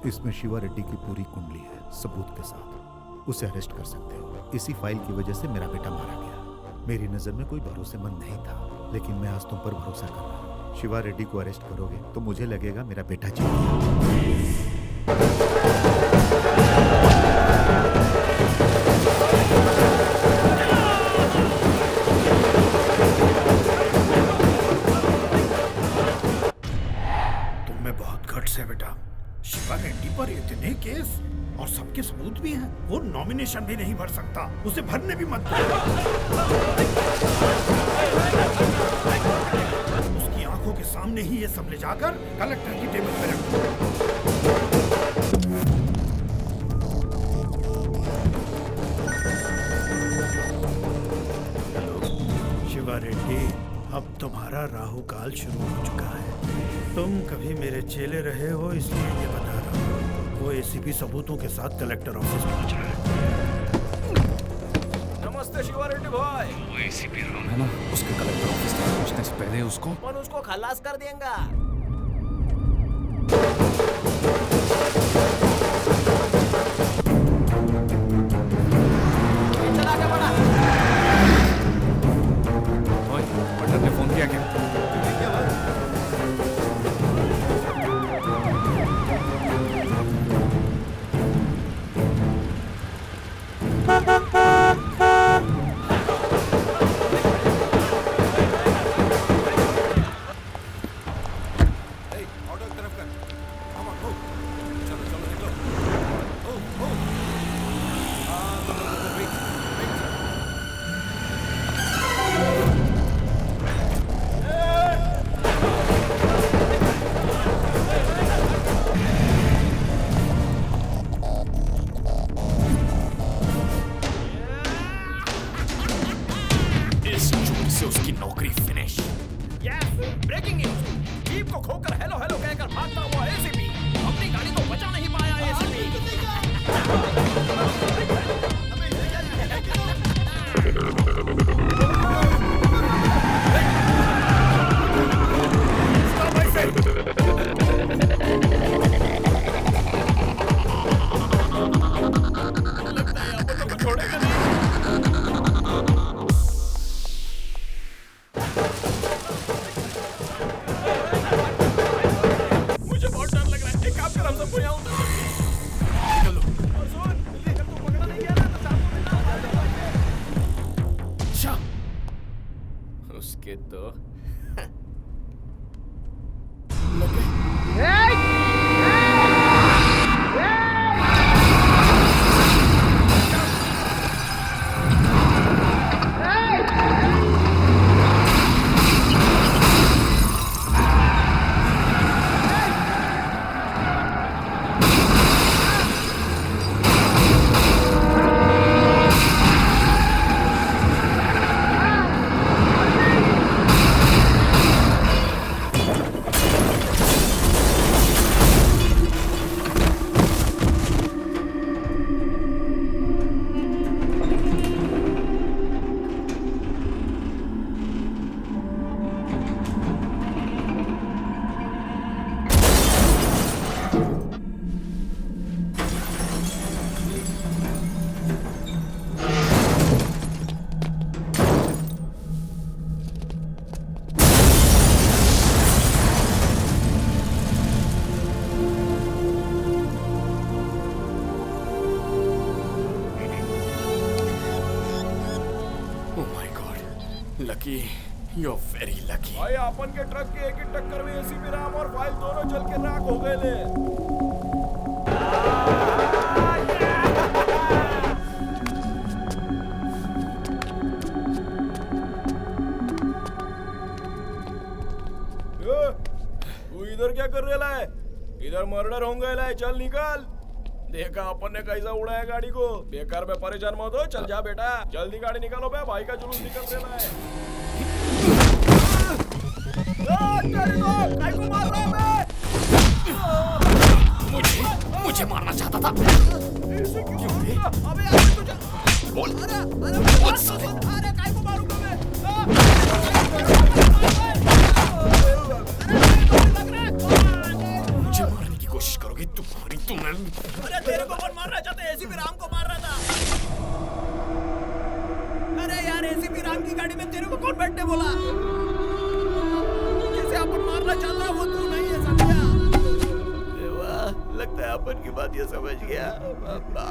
इसमें शिवा रेड्डी की पूरी कुंडली है, सबूत के साथ। उसे अरेस्ट कर सकते हो। इसी फाइल की वजह से मेरा बेटा मारा गया। मेरी नजर में कोई भरोसेमंद नहीं था, लेकिन मैं आज तुम पर भरोसा कर रहा हूँ। शिवा रेड्डी को अरेस्ट करोगे तो मुझे लगेगा मेरा बेटा जीत गया। तुम में बहुत गट्स है बेटा। शिवा रेड्डी पर इतने केस और सबके सबूत भी हैं। वो नॉमिनेशन भी नहीं भर सकता, उसे भरने भी मत दो। उसकी आंखों के सामने ही ये सब ले जाकर कलेक्टर की टेबल पर रखो। शिवा रेड्डी, अब तुम्हारा राहु काल शुरू हो चुका है। तुम कभी मेरे चेले रहे हो, इसलिए ये बता रहा हूँ। वो एसीपी सबूतों के साथ कलेक्टर ऑफिस पहुंच रहा है। नमस्ते शिवा रेड्डी भाई। वो एसीपी राम है ना, उसके कलेक्टर ऑफिस तक पहुंचने से पहले उसको खलास कर देंगे। चला के बड़ा। ओए, पटन ने फोन किया क्या? उसकी नौकरी फिनिश। ब्रेकिंग न्यूज, जीप को खोकर हेलो हेलो कहकर भागता हुआ एसीपी अपनी गाड़ी को बचा नहीं पाया। एसीपी छोड़ेगा नहीं। उसके तो लकी, you're very lucky। भाई अपन के ट्रक के एक ही टक्कर में एसीपी राम और फाइल दोनों जल के राख हो गए ले। तू इधर क्या कर रहा है? इधर मर्डर होंगे ला, चल निकल। देखा अपन ने कैसा उड़ाया गाड़ी को। बेकार में परेशान मत हो, चल जा बेटा, जल्दी गाड़ी निकालो बे, भाई का जुलूस निकल रहा है। मुझे मारना चाहता था। क्यों बे? अबे यार तुझे बोल। अरे काय को मारूंगा मैं? मुझे मारने की कोशिश करोगे, तुम्हारी तुम्हें। अरे तेरे को कौन मार रहा चाहता है? एसीपी राम को मार रहा था। अरे यार एसीपी राम की गाड़ी में तेरे को कौन बैठने बोला? जिसे अपन मारना चाहता है वो तू नहीं है, समझा? देवा, लगता है अपन की बात ये समझ गया। बाबा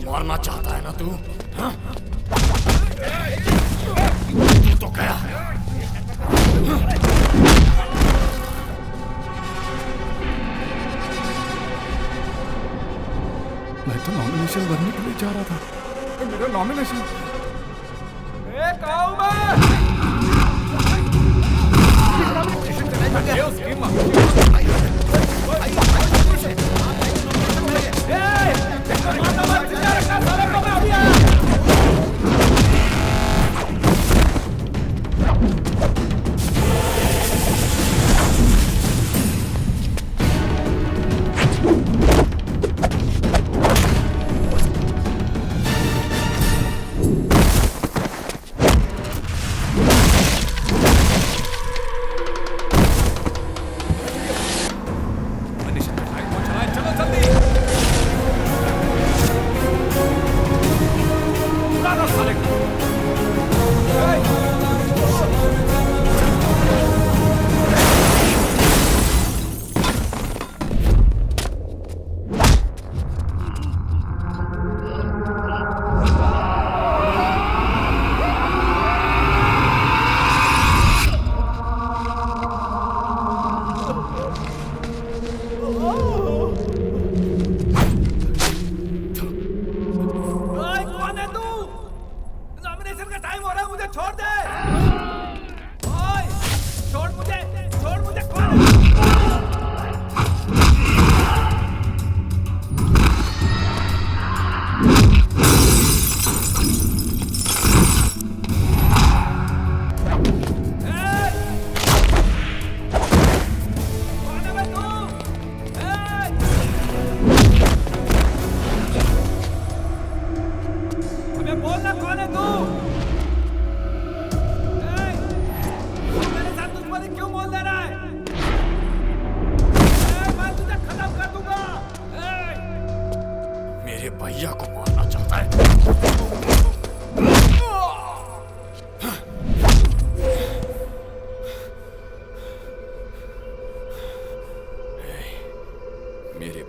मारना चाहता है ना तू? हाँ? तू तो गया। मैं तो नॉमिनेशन भरने के लिए जा रहा था। मेरा नॉमिनेशन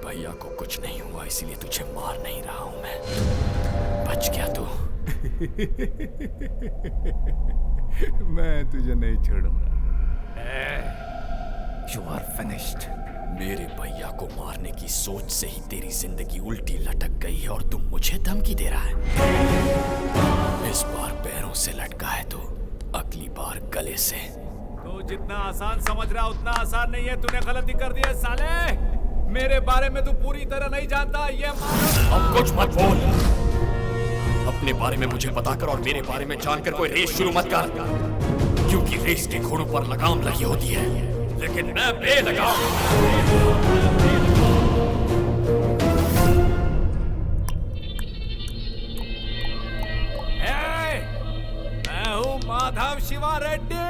भैया को कुछ नहीं हुआ इसलिए तुझे मार नहीं रहा हूं मैं। बच गया तू। मैं तुझे नहीं छोड़ूंगा। You are finished. मेरे भैया को मारने की सोच से ही तेरी जिंदगी उल्टी लटक गई है और तुम मुझे धमकी दे रहा है। इस बार पैरों से लटका है तू, अगली बार गले से। तू जितना आसान समझ रहा उतना आसान नहीं है। तूने गलती कर दी है साले। मेरे बारे में तू पूरी तरह नहीं जानता। ये अब कुछ मत बोल। अपने बारे में मुझे बताकर और मेरे बारे में जानकर कोई रेस शुरू मत कर, क्योंकि रेस के घोड़ों पर लगाम लगी होती है, लेकिन मैं बेलगाम। मैं हूँ माधव शिवा रेड्डी।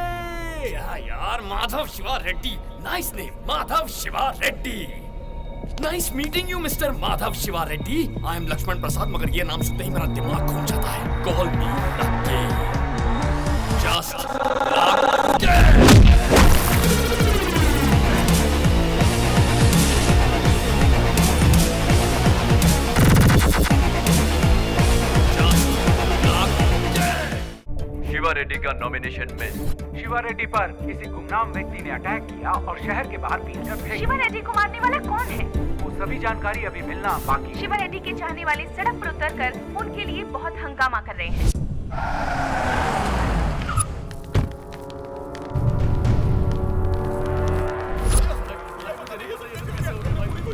क्या यार, Madhav Shiva Reddy? Nice name, Madhav Shiva Reddy. Nice meeting you mister Madhav Shiva Reddy. I am Lakshman Prasad, मगर ये नाम सुनते ही मेरा दिमाग घूम जाता है। कॉल मी लक्की। जस्ट लक्की। शिवा रेड्डी का नॉमिनेशन मिस। शिवा रेड्डी पर किसी गुमनाम व्यक्ति ने अटैक किया और शहर के बाहर पीटकर फेंक। शिवा रेड्डी को मारने वाला कौन है? वो सभी जानकारी अभी मिलना बाकी है। शिवा रेड्डी के चाहने वाले सड़क पर उतरकर उनके लिए बहुत हंगामा कर रहे हैं।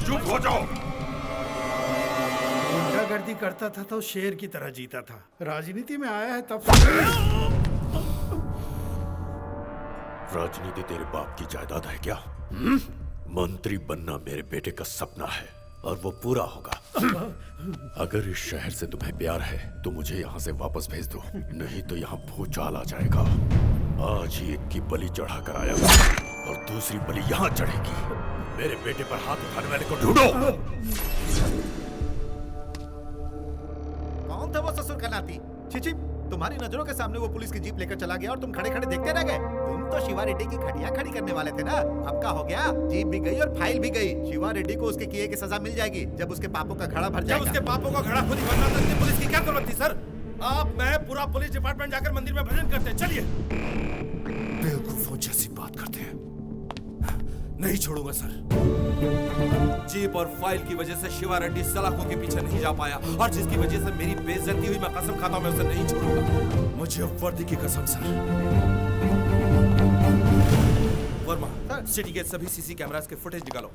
चुप हो जाओ। गुंडागर्दी करता था तो शेर की तरह जीता था, राजनीति में आया है तब राजनीति तेरे बाप की जायदाद है क्या? मंत्री बनना मेरे बेटे का सपना है और वो पूरा होगा। अगर इस शहर से तुम्हें प्यार है तो मुझे यहाँ से वापस भेज दो, नहीं तो यहाँ भूचाल आ जाएगा। आज ही एक की बलि चढ़ा कर आया और दूसरी बलि यहाँ चढ़ेगी। मेरे बेटे पर हाथ उठाने वाले को ढूंढो। कौन था वो ससुर का नाती? छिछि, तुम्हारी नजरों के सामने वो पुलिस की जीप लेकर चला गया और तुम खड़े खड़े देखते रह गए। तुम तो शिवा रेड्डी की खड़िया खड़ी करने वाले थे ना। अब क्या हो गया? जीप भी गई और फाइल भी गई। शिवा रेड्डी को उसके किए की सजा मिल जाएगी जब उसके पापों का घड़ा भर जाएगा। उसके पापों का घड़ा खुद ही भरना था, इतनी पुलिस की क्या जरूरत थी सर? आप मैं पूरा पुलिस डिपार्टमेंट जाकर मंदिर में भजन करते हैं। चलिए। बेवकूफों जैसी बात करते हैं। नहीं छोड़ूंगा सर। जीप और फाइल की वजह से शिवा रेड्डी सलाखों के पीछे नहीं जा पाया और जिसकी वजह से मेरी बेइज्जती हुई, मैं कसम खाता हूं मैं उसे नहीं छोड़ूंगा। मुझे वर्दी की कसम सर। वर्मा, सिटी के सभी सीसी कैमरास के फुटेज निकालो।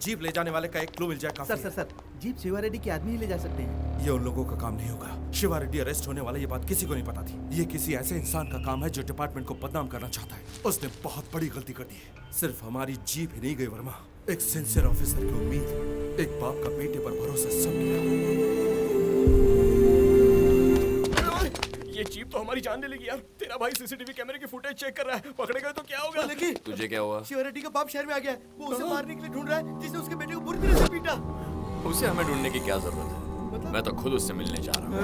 जीप ले जाने वाले का एक क्लू मिल जाए काफी। सर जीप शिवा रेड्डी के आदमी ही ले जा सकते हैं। ये उन लोगों का काम नहीं होगा। शिवा रेड्डी अरेस्ट होने वाला, ये बात किसी को नहीं पता थी। ये किसी ऐसे इंसान का काम है जो डिपार्टमेंट को बदनाम करना चाहता है। उसने बहुत बड़ी गलती कर दी है। सिर्फ हमारी जीप ही नहीं गई वर्मा, एक सिंसियर ऑफिसर की उम्मीद, एक बाप का बेटे पर भरोसा सब गया। ये जीप तो हमारी जान ले लेगी यार। तेरा भाई सीसीटीवी कैमरे की फुटेज चेक कर रहा है, पकड़े गए तो क्या होगा? लेकिन तुझे क्या हुआ? शिवा रेड्डी का बाप शहर में आ गया है। वो उसे मारने के लिए ढूंढ रहा है जिसने उसके बेटे को बुरी तरह से पीटा। उसे हमें ढूंढने की क्या जरूरत है? मैं तो खुद उससे मिलने जा रहा हूँ।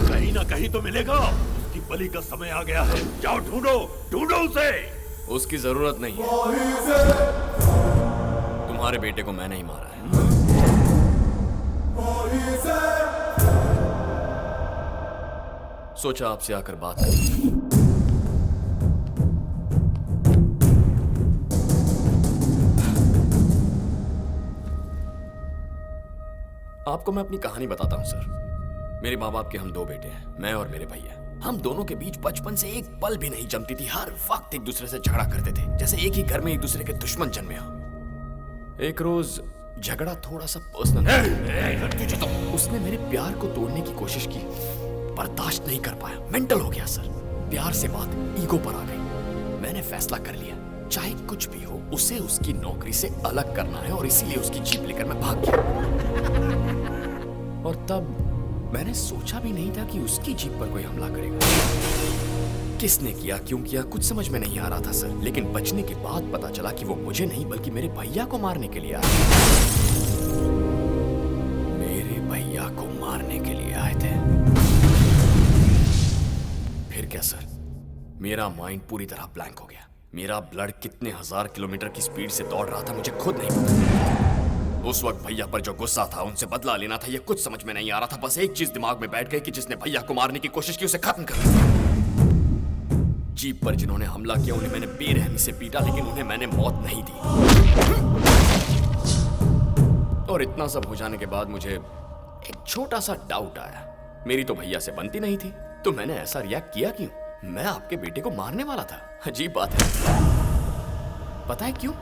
कहीं ना कहीं तो मिलेगा। उसकी बलि का समय आ गया है। जाओ ढूंढो उसे। उसकी जरूरत नहीं है। तुम्हारे बेटे को मैंने ही मारा है। सोचा आपसे आकर बात करूं। आपको मैं अपनी कहानी बताता हूं सर। मेरे माँ बाप के हम दो बेटे हैं, मैं और मेरे भैया। हम दोनों के बीच बचपन से एक पल भी नहीं जमती थी। हर वक्त एक दूसरे से झगड़ा करते थे, जैसे एक ही घर में एक दूसरे के दुश्मन जन्मे हो। एक रोज झगड़ा थोड़ा सा पर्सनल तो उसने मेरे प्यार को तोड़ने की कोशिश की। बर्दाश्त नहीं कर पाया, मेंटल हो गया सर। प्यार से बात ईगो पर आ गई। मैंने फैसला कर लिया, चाहे कुछ भी हो उसे उसकी नौकरी से अलग करना है और इसीलिए उसकी जीप लेकर मैं भाग गया। और तब मैंने सोचा भी नहीं था कि उसकी जीप पर कोई हमला करेगा। किसने किया, क्यों किया, कुछ समझ में नहीं आ रहा था सर। लेकिन बचने के बाद पता चला कि वो मुझे नहीं बल्कि मेरे भैया को मारने के लिए आए। मेरे भैया को मारने के लिए आए थे। फिर क्या सर, मेरा माइंड पूरी तरह ब्लैंक हो गया। मेरा ब्लड कितने 1000 किलोमीटर की स्पीड से दौड़ रहा था मुझे खुद नहीं पता। उस वक्त भैया पर जो गुस्सा था, उनसे बदला लेना था, ये कुछ समझ में नहीं आ रहा था। बस एक चीज दिमाग में बैठ गई कि जिसने भैया को मारने की कोशिश की उसे खत्म कर दिया। जीप पर जिन्होंने हमला किया उन्हें मैंने बेरहमी से पीटा, लेकिन उन्हें मैंने मौत नहीं दी। और इतना सब हो जाने के बाद मुझे एक छोटा सा डाउट आया। मेरी तो भैया से बनती नहीं थी, तो मैंने ऐसा रिएक्ट किया क्यों? मैं आपके बेटे को मारने वाला था। अजीब बात है। पता है क्यों?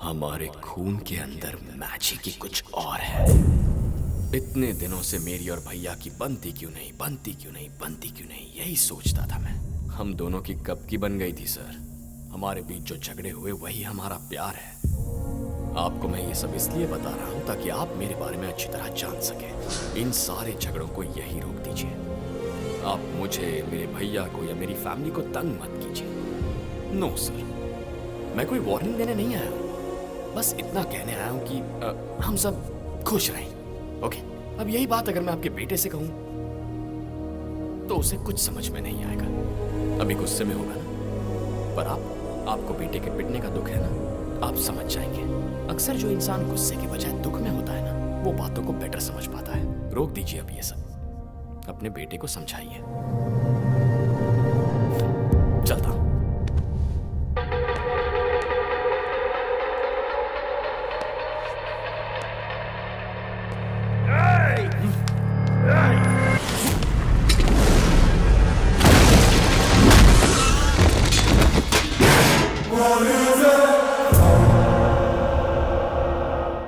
हमारे खून के अंदर मैजिक ही कुछ और है। इतने दिनों से मेरी और भैया की बनती क्यों नहीं, बनती क्यों नहीं, बनती क्यों नहीं, यही सोचता था मैं। हम दोनों की कब की बन गई थी सर। हमारे बीच जो झगड़े हुए वही हमारा प्यार है। आपको मैं ये सब इसलिए बता रहा हूं ताकि आप मेरे बारे में अच्छी तरह जान सकें। इन सारे झगड़ों को यही रोक दीजिए। आप मुझे, मेरे भैया को या मेरी फैमिली को तंग मत कीजिए। नो सर, मैं कोई वार्निंग देने नहीं आया हूं। बस इतना कहने आया हूं कि हम सब खुश रहें। ओके? अब यही बात अगर मैं आपके बेटे से कहूं तो उसे कुछ समझ में नहीं आएगा। अभी गुस्से में होगा ना, पर आपको बेटे के पिटने का दुख है ना, आप समझ जाएंगे। अक्सर जो इंसान गुस्से की बजाय दुख में होता है ना, वो बातों को बेटर समझ पाता है। रोक दीजिए अब ये सब, अपने बेटे को समझाइए। चलता हूं।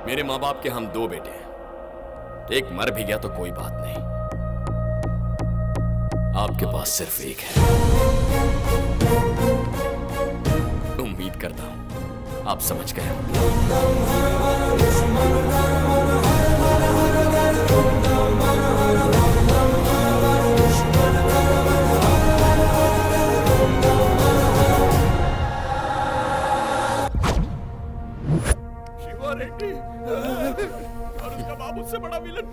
मेरे माँ बाप के हम 2 बेटे हैं। एक मर भी गया तो कोई बात नहीं, आपके पास सिर्फ एक है। उम्मीद करता हूं आप समझ गए। शिवा रेड्डी और उसका बाप उससे बड़ा विलन।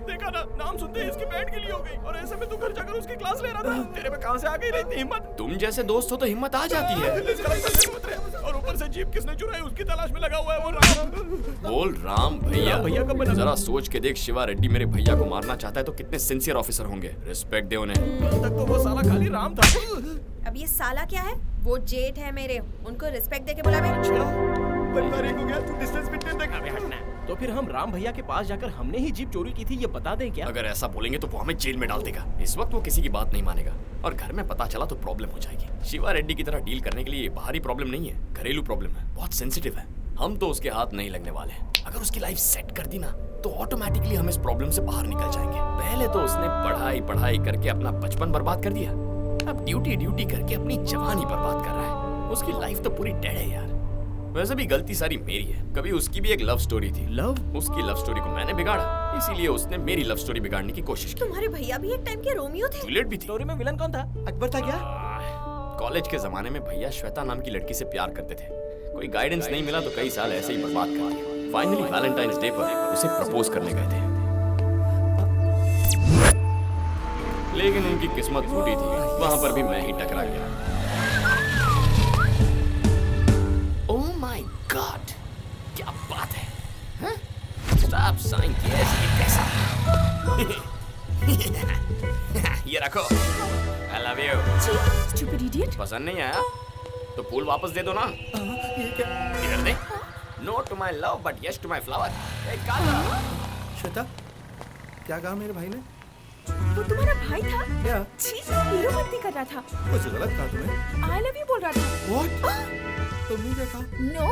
देखा ना, नाम सुनते ही इसकी बैंड के लिए हो गई, और ऐसे में तू घर जाकर उसकी क्लास ले रहा था। तेरे में कहां से आ गई इतनी हिम्मत? तुम जैसे दोस्त हो तो हिम्मत आ जाती है। और ऊपर से जीप किसने चुराई उसकी तलाश में लगा हुआ है वो राम। बोल राम भैया। भैया कब बना? जरा सोच के देख, शिवा रेड्डी मेरे भैया को मारना चाहता है तो कितने सिंसियर ऑफिसर होंगे। रिस्पेक्ट दे उन्हें। कल तक तो वो साला खाली राम था। अब ये साला क्या है? वो जेठ है मेरे, उनको रिस्पेक्ट देके बोला मैं। परिवार एक हो गया, तू डिस्टेंस मेंटेन रख। अबे हटना। तो फिर हम राम भैया के पास जाकर हमने ही जीप चोरी की थी ये बता दें क्या? अगर ऐसा बोलेंगे तो वो हमें जेल में डाल देगा। इस वक्त वो किसी की बात नहीं मानेगा, और घर में पता चला तो प्रॉब्लम हो जाएगी। शिवा रेड्डी की तरह डील करने के लिए बाहरी प्रॉब्लम नहीं है, घरेलू प्रॉब्लम है, बहुत सेंसिटिव है। हम तो उसके हाथ नहीं लगने वाले। अगर उसकी लाइफ सेट कर दी ना तो ऑटोमेटिकली हम इस प्रॉब्लम से बाहर निकल जाएंगे। पहले तो उसने पढ़ाई करके अपना बचपन बर्बाद कर दिया, अब ड्यूटी करके अपनी जवानी बर्बाद कर रहा है। उसकी लाइफ तो पूरी डेड है यार। वैसे भी गलती सारी मेरी है। कभी उसकी भी एक लव स्टोरी थी। उसकी लव स्टोरी को मैंने बिगाड़ा, इसीलिए उसने मेरी लव स्टोरी बिगाड़ने की कोशिश की। तुम्हारे भैया भी एक टाइम के रोमियो थे। जूलियट भी थी। स्टोरी में विलन कौन था? अकबर था क्या? कॉलेज के जमाने में भैया श्वेता नाम की लड़की से प्यार करते थे। कोई गाइडेंस नहीं मिला तो कई साल ऐसे ही बर्बाद कर दिए। फाइनली वैलेंटाइंस डे पर उसे प्रपोज करने गए थे, लेकिन उनकी किस्मत फूटी थी। वहां पर भी मैं ही टकरा गया। ओह माय गॉड, क्या बात है? स्टॉप साइन कैसा? ये रखो। I love you. Stupid idiot. पसंद नहीं आया तो फूल वापस दे दो ना। ये क्या? इधर दे। No to my love but yes to my flower. काला। श्वेता, क्या कहा मेरे भाई ने? वो तुम्हारा भाई था? क्या? छी, हीरो मस्ती कर रहा था। कुछ गलत कहा तुम्हें? I love you बोल रहा था। What? तुमने क्या कहा? No.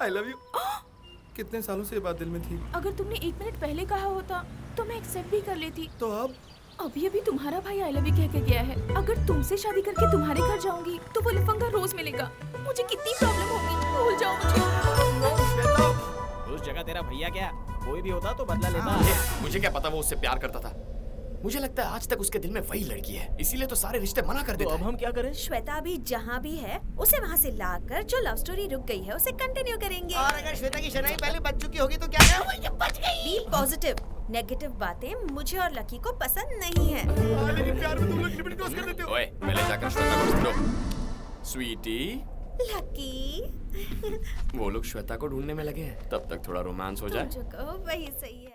I love you. कितने सालों से ये बात दिल में थी? अगर तुमने 1 मिनट पहले कहा होता तो मैं एक्सेप्ट भी कर लेती। तो अब? अभी तुम्हारा भाई आई लव यू कह के गया है। अगर तुमसे शादी करके तुम्हारे घर जाऊंगी तो वो लफंगा रोज मिलेगा। मुझे कितनी प्रॉब्लम होगी, भूल जाओ मुझे। उस जगह तेरा भैया क्या कोई भी होता तो बदला लेता। मुझे क्या पता वो उससे प्यार करता था। मुझे लगता है आज तक उसके दिल में वही लड़की है, इसीलिए तो सारे रिश्ते मना कर देता है। अब हम क्या करें? श्वेता भी जहाँ भी है उसे वहाँ से लाकर जो लव स्टोरी रुक गई है उसे कंटिन्यू करेंगे। और अगर श्वेता की शनाई पहले बच चुकी होगी तो क्या करें? बच गई। B positive. नेगेटिव बातें मुझे और लकी को पसंद नहीं है। लेकिन प्यार में तुम लोग लिमिट क्रॉस कर देते हो। ओए, पहले जाकर श्वेता को ढूंढो। स्वीटी, लकी वो लोग श्वेता को ढूंढने में लगे हैं, तब तक थोड़ा रोमांस हो जाए। तुझको वही सही है।